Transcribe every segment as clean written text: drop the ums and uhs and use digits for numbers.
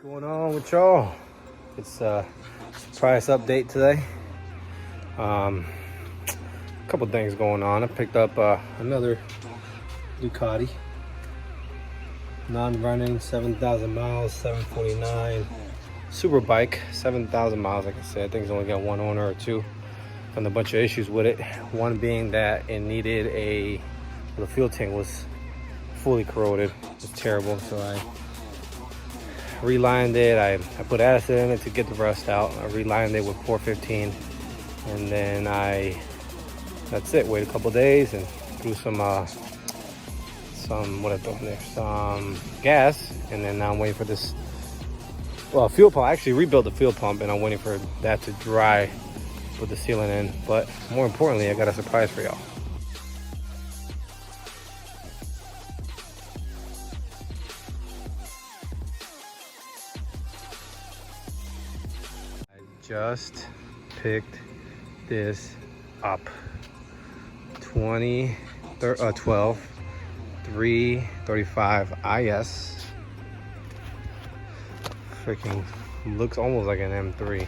Going on with y'all? It's a surprise update today. A couple things going on. I picked up another Ducati, non-running, 7,000 miles, 749 super bike, 7,000 miles. Like I said, I think it's only got one owner or two. Found a bunch of issues with it. One being that it needed the fuel tank was fully corroded. It was terrible, so I relined it. I put acid in it to get the rust out. I relined it with 415, and then that's it. Wait a couple days and threw some what I throw in there, some gas, and then now I'm waiting for this fuel pump. I actually rebuilt the fuel pump, and I'm waiting for that to dry with the sealant in. But more importantly, I got a surprise for y'all. Just picked this up. 12 335 IS. Freaking looks almost like an M3.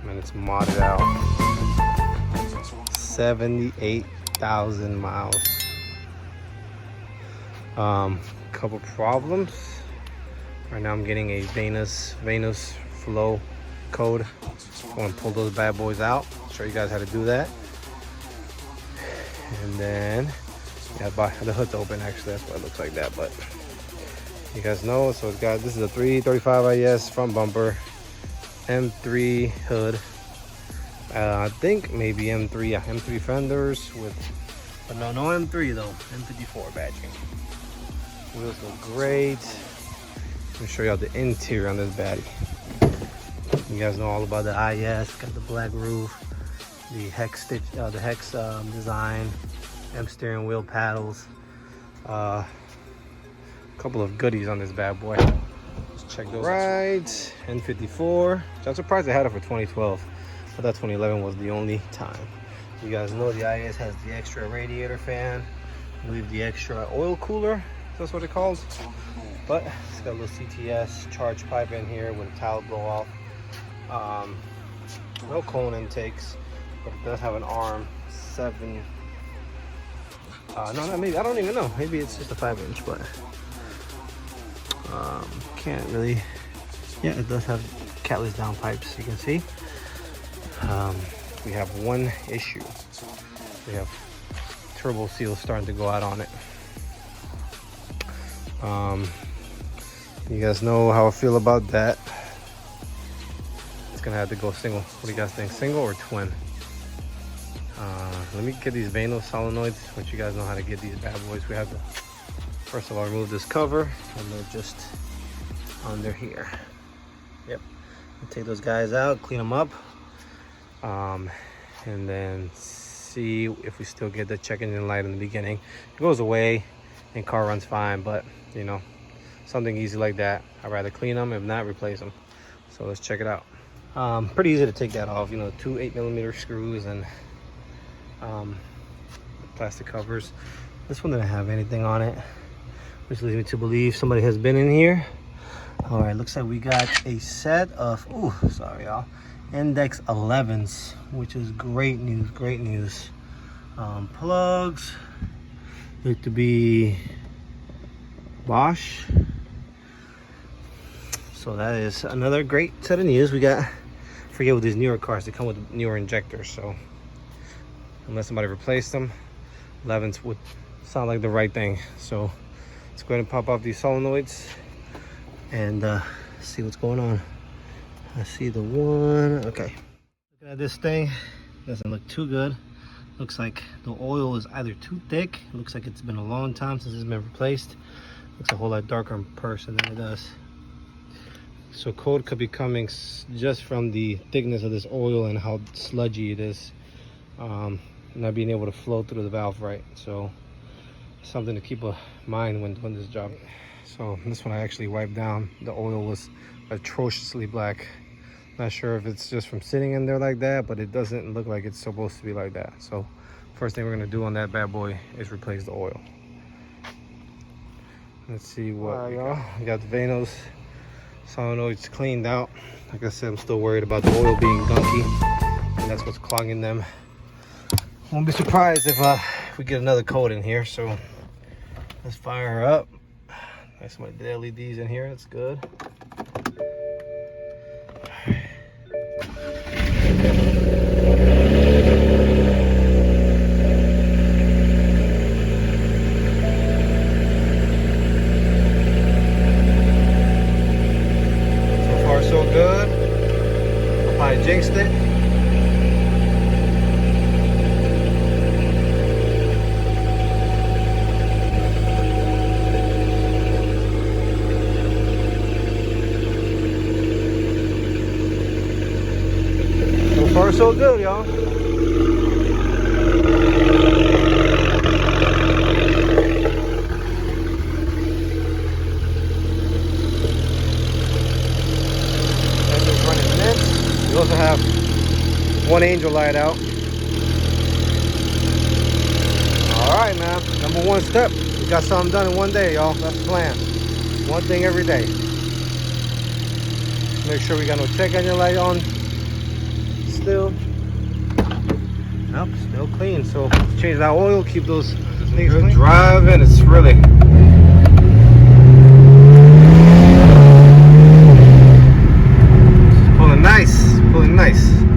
And it's modded out. 78,000 miles. Couple problems. Right now I'm getting a vanos flow code. I'm going to pull those bad boys out, show you guys how to do that. And then the hood's open, actually, that's why it looks like that, but you guys know. So it's got, this is a 335 IS front bumper, M3 hood, I think maybe M3, yeah, M3 fenders but no M3 though, n54 badging. Wheels look great. Let me show y'all the interior on this baddie. You guys know all about the IS. Got the black roof, the hex stitch, the hex design, M steering wheel paddles. A couple of goodies on this bad boy. Let's check those. Right, n54. I'm surprised they had it for 2012. I thought 2011 was the only time. You guys know the IS has the extra radiator fan. I believe the extra oil cooler. That's what it calls. But it's got a little CTS charge pipe in here with a towel blow off. No cone intakes, but it does have an arm 7. No, maybe, I don't even know. Maybe it's just a 5-inch, but can't really. Yeah, it does have catless down pipes. You can see. We have one issue. We have turbo seals starting to go out on it. You guys know how I feel about that. It's gonna have to go single. What do you guys think? Single or twin? Let me get these vanos solenoids, which you guys know how to get these bad boys. We have to first of all remove this cover, and they're just under here. Yep. We'll take those guys out, clean them up, and then see if we still get the check engine light in the beginning. It goes away and car runs fine, but you know, something easy like that, I'd rather clean them, if not replace them. So let's check it out. Pretty easy to take that off, you know, 2 8mm screws and plastic covers. This one didn't have anything on it, which leads me to believe somebody has been in here. All right, looks like we got a set of, sorry y'all, index 11s, which is great news. Plugs look to be Bosch. So that is another great set of news. We got, forget with these newer cars, they come with newer injectors, so unless somebody replaced them, 11s would sound like the right thing. So let's go ahead and pop off these solenoids and see what's going on. I see the one. Okay, looking at this thing, doesn't look too good. Looks like the oil is either too thick, looks like it's been a long time since it's been replaced. Looks a whole lot darker in person than it does. So code could be coming just from the thickness of this oil and how sludgy it is, not being able to flow through the valve right. So something to keep in mind when doing this job. So this one I actually wiped down. The oil was atrociously black. Not sure if it's just from sitting in there like that, but it doesn't look like it's supposed to be like that. So first thing we're gonna do on that bad boy is replace the oil. Let's see what y'all. We got the vanos solenoid's cleaned out. Like I said, I'm still worried about the oil being gunky, and that's what's clogging them. Won't be surprised if we get another coat in here. So let's fire her up. Nice, my LEDs in here. That's good. So far, so good. I probably jinxed it. So far, so good, y'all. Engine's running mint. We also have one angel light out. All right, man. Number one step. We got something done in one day, y'all. That's the plan. One thing every day. Make sure we got no check engine light on. Still. Nope, still clean. So change that oil, keep those things clean. Driving, it's really pulling nice, pulling nice.